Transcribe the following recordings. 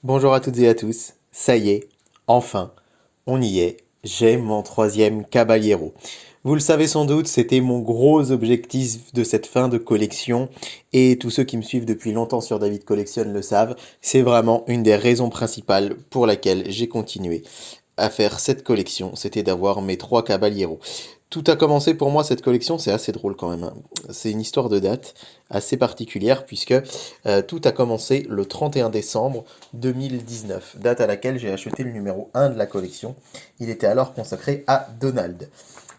Bonjour à toutes et à tous, ça y est, enfin, on y est, j'ai mon troisième Caballero. Vous le savez sans doute, c'était mon gros objectif de cette fin de collection, et tous ceux qui me suivent depuis longtemps sur David Collectionne le savent, c'est vraiment une des raisons principales pour laquelle j'ai continué à faire cette collection, c'était d'avoir mes trois Caballeros. Tout a commencé pour moi, cette collection, c'est assez drôle quand même, hein. C'est une histoire de date assez particulière puisque tout a commencé le 31 décembre 2019, date à laquelle j'ai acheté le numéro 1 de la collection. Il était alors consacré à Donald.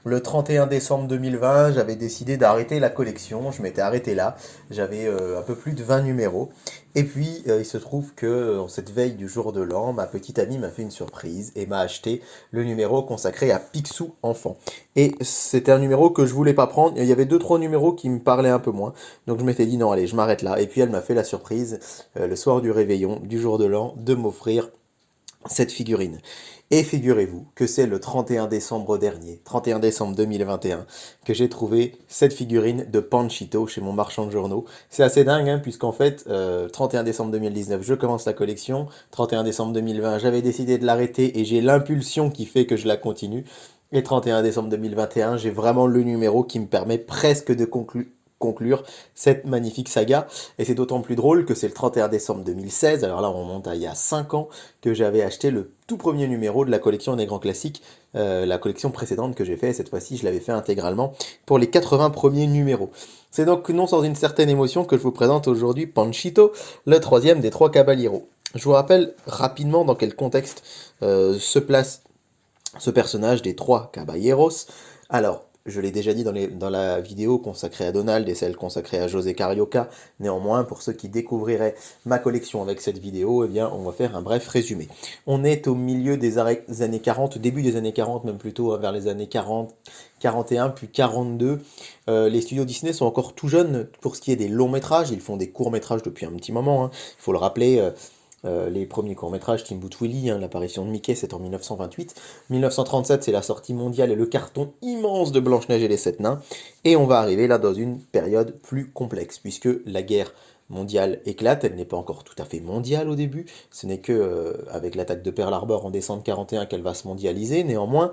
Le 31 décembre 2020, j'avais décidé d'arrêter la collection. Je m'étais arrêté là. J'avais un peu plus de 20 numéros. Et puis, il se trouve que en cette veille du jour de l'an, ma petite amie m'a fait une surprise et m'a acheté le numéro consacré à Picsou Enfant. Et c'était un numéro que je voulais pas prendre. Il y avait deux trois numéros qui me parlaient un peu moins. Donc je m'étais dit non, allez, je m'arrête là. Et puis elle m'a fait la surprise le soir du réveillon du jour de l'an de m'offrir cette figurine. Et figurez-vous que c'est le 31 décembre dernier, 31 décembre 2021, que j'ai trouvé cette figurine de Panchito chez mon marchand de journaux. C'est assez dingue, hein, puisqu'en fait, 31 décembre 2019, je commence la collection. 31 décembre 2020, j'avais décidé de l'arrêter et j'ai l'impulsion qui fait que je la continue. Et 31 décembre 2021, j'ai vraiment le numéro qui me permet presque de conclure cette magnifique saga. Et c'est d'autant plus drôle que c'est le 31 décembre 2016, alors là on remonte à il y a 5 ans, que j'avais acheté le tout premier numéro de la collection des grands classiques, la collection précédente que j'ai fait, cette fois-ci je l'avais fait intégralement pour les 80 premiers numéros. C'est donc non sans une certaine émotion que je vous présente aujourd'hui Panchito, le troisième des trois Caballeros. Je vous rappelle rapidement dans quel contexte se place ce personnage des trois Caballeros. Alors, je l'ai déjà dit dans la vidéo consacrée à Donald et celle consacrée à José Carioca. Néanmoins, pour ceux qui découvriraient ma collection avec cette vidéo, eh bien, on va faire un bref résumé. On est au milieu des années 40, début des années 40, même plutôt vers les années 40, 41, puis 42. Les studios Disney sont encore tout jeunes pour ce qui est des longs métrages. Ils font des courts métrages depuis un petit moment, hein. Il faut le rappeler. Les premiers courts-métrages, Steamboat Willie, hein, l'apparition de Mickey, c'est en 1928. 1937, c'est la sortie mondiale et le carton immense de Blanche-Neige et les Sept Nains. Et on va arriver là dans une période plus complexe, puisque la guerre mondiale éclate. Elle n'est pas encore tout à fait mondiale au début. Ce n'est que avec l'attaque de Pearl Harbor en décembre 41 qu'elle va se mondialiser. Néanmoins,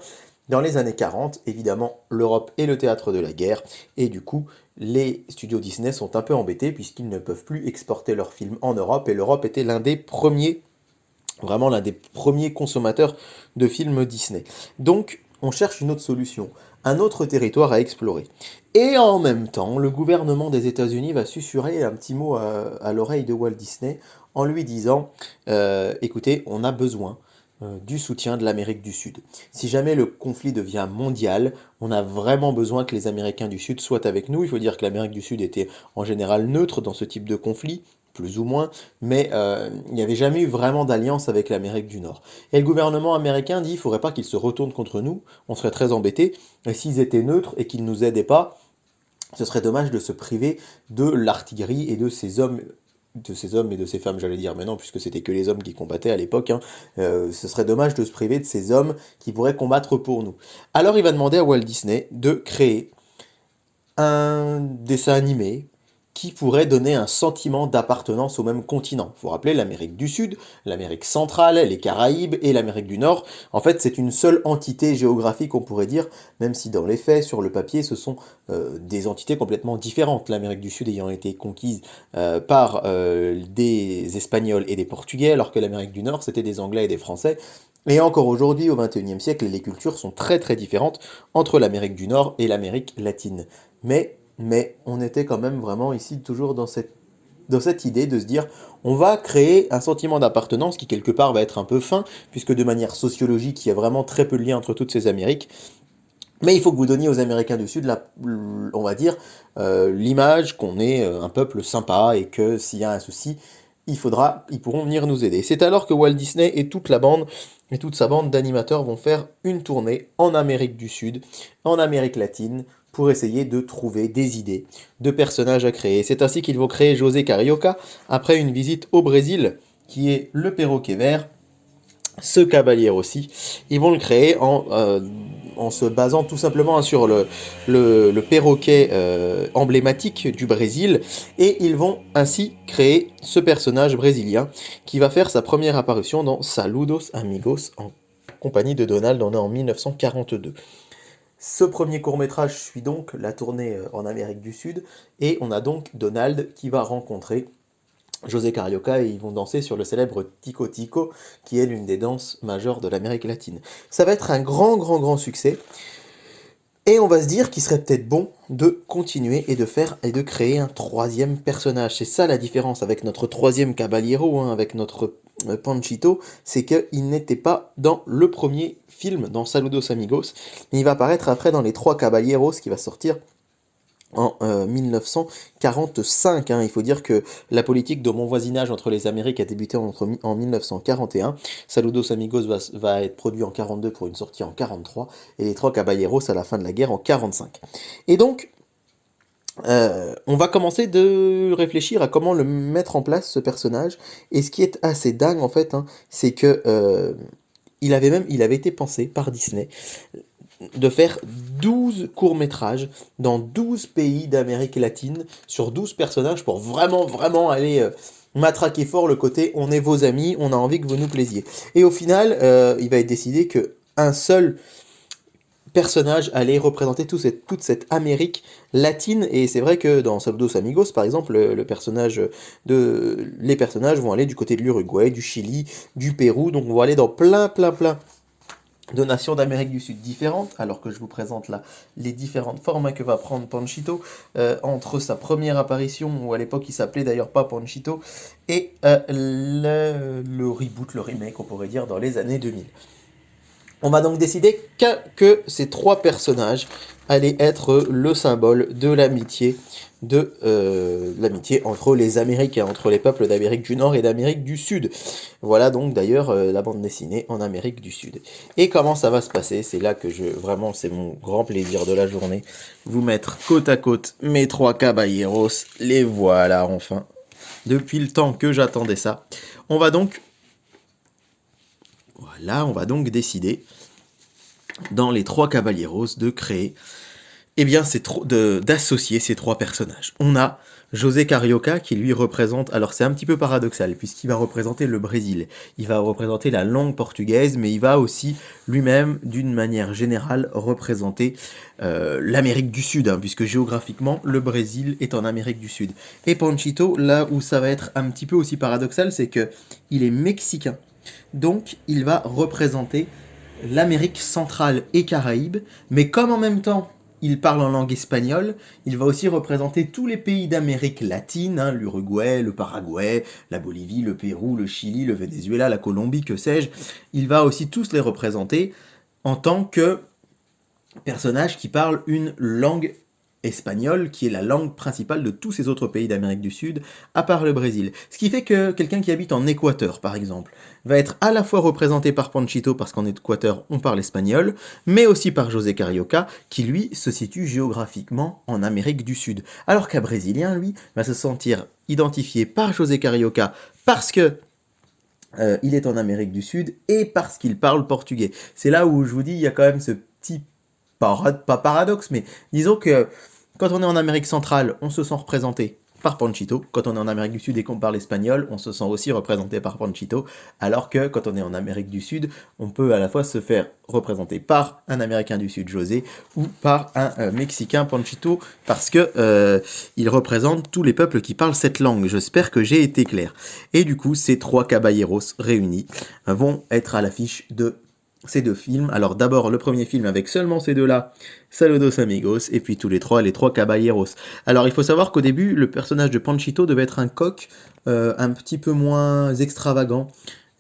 dans les années 40, évidemment, l'Europe est le théâtre de la guerre, et du coup, les studios Disney sont un peu embêtés puisqu'ils ne peuvent plus exporter leurs films en Europe, et l'Europe était l'un des premiers, vraiment l'un des premiers consommateurs de films Disney. Donc, on cherche une autre solution, un autre territoire à explorer. Et en même temps, le gouvernement des États-Unis va susurrer un petit mot à l'oreille de Walt Disney en lui disant écoutez, on a besoin du soutien de l'Amérique du Sud. Si jamais le conflit devient mondial, on a vraiment besoin que les Américains du Sud soient avec nous. Il faut dire que l'Amérique du Sud était en général neutre dans ce type de conflit, plus ou moins, mais il n'y avait jamais eu vraiment d'alliance avec l'Amérique du Nord. Et le gouvernement américain dit qu'il ne faudrait pas qu'ils se retournent contre nous, on serait très embêtés, et s'ils étaient neutres et qu'ils ne nous aidaient pas, ce serait dommage de se priver de l'artillerie et de ces hommes et de ces femmes, j'allais dire, mais non, puisque c'était que les hommes qui combattaient à l'époque, hein, ce serait dommage de se priver de ces hommes qui pourraient combattre pour nous. Alors il va demander à Walt Disney de créer un dessin animé qui pourrait donner un sentiment d'appartenance au même continent. Il faut rappeler l'Amérique du Sud, l'Amérique centrale, les Caraïbes et l'Amérique du Nord. En fait, c'est une seule entité géographique, on pourrait dire, même si dans les faits, sur le papier, ce sont des entités complètement différentes. L'Amérique du Sud ayant été conquise par des Espagnols et des Portugais, alors que l'Amérique du Nord, c'était des Anglais et des Français. Et encore aujourd'hui, au XXIe siècle, les cultures sont très très différentes entre l'Amérique du Nord et l'Amérique latine. Mais on était quand même vraiment ici toujours dans cette idée de se dire on va créer un sentiment d'appartenance qui quelque part va être un peu fin, puisque de manière sociologique, il y a vraiment très peu de liens entre toutes ces Amériques. Mais il faut que vous donniez aux Américains du Sud, on va dire, l'image qu'on est un peuple sympa et que s'il y a un souci, ils pourront venir nous aider. C'est alors que Walt Disney et toute la bande et toute sa bande d'animateurs vont faire une tournée en Amérique du Sud, en Amérique latine, pour essayer de trouver des idées de personnages à créer. C'est ainsi qu'ils vont créer José Carioca après une visite au Brésil, qui est le perroquet vert, Ce cavalier aussi, ils vont le créer en se basant tout simplement sur le perroquet emblématique du Brésil, et ils vont ainsi créer ce personnage brésilien qui va faire sa première apparition dans Saludos Amigos en compagnie de Donald, on est en 1942. Ce premier court-métrage suit donc la tournée en Amérique du Sud, et on a donc Donald qui va rencontrer José Carioca, et ils vont danser sur le célèbre Tico Tico, qui est l'une des danses majeures de l'Amérique latine. Ça va être un grand succès, et on va se dire qu'il serait peut-être bon de continuer et de créer un troisième personnage. C'est ça la différence avec notre troisième Caballero, hein, avec notre Panchito, c'est qu'il n'était pas dans le premier film, dans Saludos Amigos, mais il va apparaître après dans les trois Caballeros, qui va sortir en 1945. Hein. Il faut dire que la politique de bon voisinage entre les Amériques a débuté en 1941. Saludos Amigos va être produit en 42 pour une sortie en 43, et les trois Caballeros à la fin de la guerre en 45. Et donc, on va commencer de réfléchir à comment le mettre en place, ce personnage. Et ce qui est assez dingue en fait, hein, c'est que il avait été pensé par Disney de faire 12 courts-métrages dans 12 pays d'Amérique latine sur 12 personnages pour vraiment aller matraquer fort le côté on est vos amis, on a envie que vous nous plaisiez. Et au final, il va être décidé que un seul personnage allait représenter toute cette Amérique latine. Et c'est vrai que dans Saludos Amigos, par exemple, les personnages vont aller du côté de l'Uruguay, du Chili, du Pérou, donc on va aller dans plein de nations d'Amérique du Sud différentes, alors que je vous présente là les différentes formes que va prendre Panchito entre sa première apparition, où à l'époque il s'appelait d'ailleurs pas Panchito, et le reboot, le remake, on pourrait dire, dans les années 2000. On va donc décider que ces trois personnages allaient être le symbole de l'amitié, l'amitié entre les Américains, entre les peuples d'Amérique du Nord et d'Amérique du Sud. Voilà donc d'ailleurs la bande dessinée en Amérique du Sud. Et comment ça va se passer? C'est là que vraiment, c'est mon grand plaisir de la journée, vous mettre côte à côte mes trois caballeros. Les voilà enfin. Depuis le temps que j'attendais ça. On va donc décider, dans les trois caballeros, de créer, d'associer ces trois personnages. On a José Carioca qui lui représente, alors c'est un petit peu paradoxal, puisqu'il va représenter le Brésil, il va représenter la langue portugaise, mais il va aussi lui-même, d'une manière générale, représenter l'Amérique du Sud, hein, puisque géographiquement, le Brésil est en Amérique du Sud. Et Panchito, là où ça va être un petit peu aussi paradoxal, c'est que il est mexicain, donc il va représenter l'Amérique centrale et Caraïbes, mais comme en même temps il parle en langue espagnole, il va aussi représenter tous les pays d'Amérique latine, hein, l'Uruguay, le Paraguay, la Bolivie, le Pérou, le Chili, le Venezuela, la Colombie, que sais-je. Il va aussi tous les représenter en tant que personnages qui parlent une langue espagnole, qui est la langue principale de tous ces autres pays d'Amérique du Sud, à part le Brésil. Ce qui fait que quelqu'un qui habite en Équateur, par exemple, va être à la fois représenté par Panchito, parce qu'en Équateur, on parle espagnol, mais aussi par José Carioca, qui, lui, se situe géographiquement en Amérique du Sud. Alors qu'un Brésilien, lui, va se sentir identifié par José Carioca, parce que il est en Amérique du Sud, et parce qu'il parle portugais. C'est là où je vous dis, il y a quand même ce petit, pas paradoxe, mais disons que quand on est en Amérique centrale, on se sent représenté par Panchito. Quand on est en Amérique du Sud et qu'on parle espagnol, on se sent aussi représenté par Panchito. Alors que quand on est en Amérique du Sud, on peut à la fois se faire représenter par un Américain du Sud, José, ou par un Mexicain, Panchito, parce que il représente tous les peuples qui parlent cette langue. J'espère que j'ai été clair. Et du coup, ces trois caballeros réunis vont être à l'affiche de ces deux films. Alors d'abord le premier film avec seulement ces deux-là, Saludos Amigos, et puis tous les trois caballeros. Alors il faut savoir qu'au début, le personnage de Panchito devait être un coq un petit peu moins extravagant.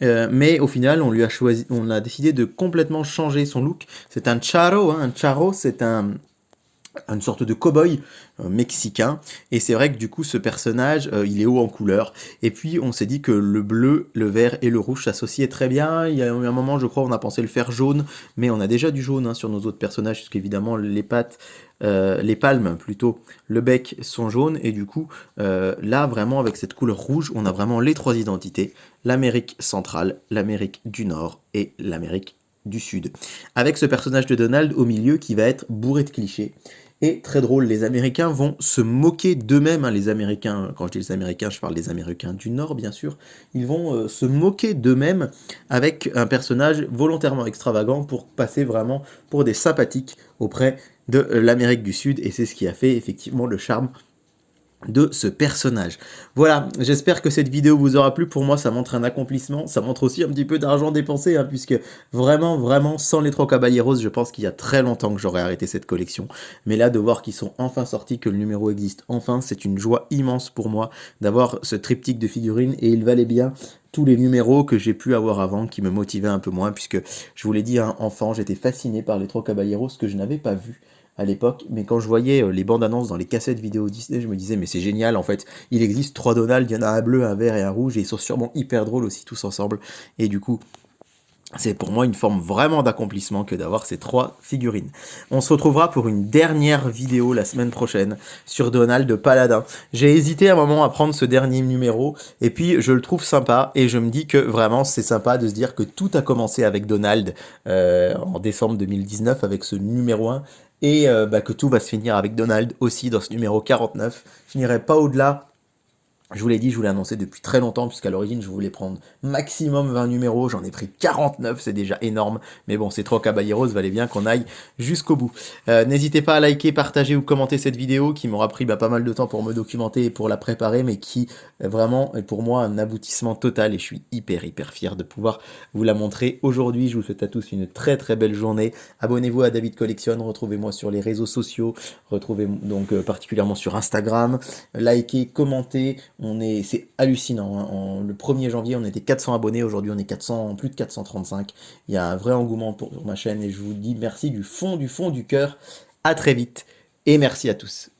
Mais au final, on a décidé de complètement changer son look. C'est un charro, hein. Un charro, c'est un une sorte de cow-boy mexicain, et c'est vrai que du coup ce personnage il est haut en couleur, et puis on s'est dit que le bleu, le vert et le rouge s'associaient très bien. Il y a eu un moment, je crois, on a pensé le faire jaune, mais on a déjà du jaune hein, sur nos autres personnages, parce qu'évidemment les pattes, les palmes plutôt, le bec sont jaunes, et du coup là vraiment avec cette couleur rouge on a vraiment les trois identités, l'Amérique centrale, l'Amérique du Nord et l'Amérique du Sud, avec ce personnage de Donald au milieu qui va être bourré de clichés. Et très drôle, les Américains vont se moquer d'eux-mêmes, hein, les Américains, quand je dis les Américains, je parle des Américains du Nord, bien sûr, ils vont se moquer d'eux-mêmes avec un personnage volontairement extravagant pour passer vraiment pour des sympathiques auprès de l'Amérique du Sud, et c'est ce qui a fait effectivement le charme de ce personnage. Voilà, j'espère que cette vidéo vous aura plu. Pour moi, ça montre un accomplissement, ça montre aussi un petit peu d'argent dépensé, hein, puisque vraiment, sans les trois Caballeros, je pense qu'il y a très longtemps que j'aurais arrêté cette collection. Mais là, de voir qu'ils sont enfin sortis, que le numéro existe enfin, c'est une joie immense pour moi d'avoir ce triptyque de figurines, et il valait bien tous les numéros que j'ai pu avoir avant, qui me motivaient un peu moins, puisque je vous l'ai dit, hein, enfant, j'étais fasciné par les trois Caballeros, que je n'avais pas vu à l'époque, mais quand je voyais les bandes annonces dans les cassettes vidéo Disney, je me disais mais c'est génial, en fait, il existe trois Donald, il y en a un bleu, un vert et un rouge, et ils sont sûrement hyper drôles aussi tous ensemble, et du coup, c'est pour moi une forme vraiment d'accomplissement que d'avoir ces trois figurines. On se retrouvera pour une dernière vidéo la semaine prochaine sur Donald Paladin. J'ai hésité un moment à prendre ce dernier numéro, et puis je le trouve sympa, et je me dis que vraiment c'est sympa de se dire que tout a commencé avec Donald en décembre 2019 avec ce numéro 1, et que tout va se finir avec Donald aussi dans ce numéro 49. Je n'irai pas au-delà. Je vous l'ai dit, je vous l'ai annoncé depuis très longtemps, puisqu'à l'origine, je voulais prendre maximum 20 numéros. J'en ai pris 49, c'est déjà énorme. Mais bon, ces trois Caballeros valait bien qu'on aille jusqu'au bout. N'hésitez pas à liker, partager ou commenter cette vidéo qui m'aura pris pas mal de temps pour me documenter et pour la préparer, mais qui vraiment est pour moi un aboutissement total. Et je suis hyper fier de pouvoir vous la montrer aujourd'hui. Je vous souhaite à tous une très belle journée. Abonnez-vous à David Collectionne, retrouvez-moi sur les réseaux sociaux, retrouvez-moi donc particulièrement sur Instagram. Likez, commentez. C'est hallucinant, hein. Le 1er janvier, on était 400 abonnés, aujourd'hui on est 400, plus de 435. Il y a un vrai engouement pour ma chaîne, et je vous dis merci du fond du cœur. À très vite, et merci à tous.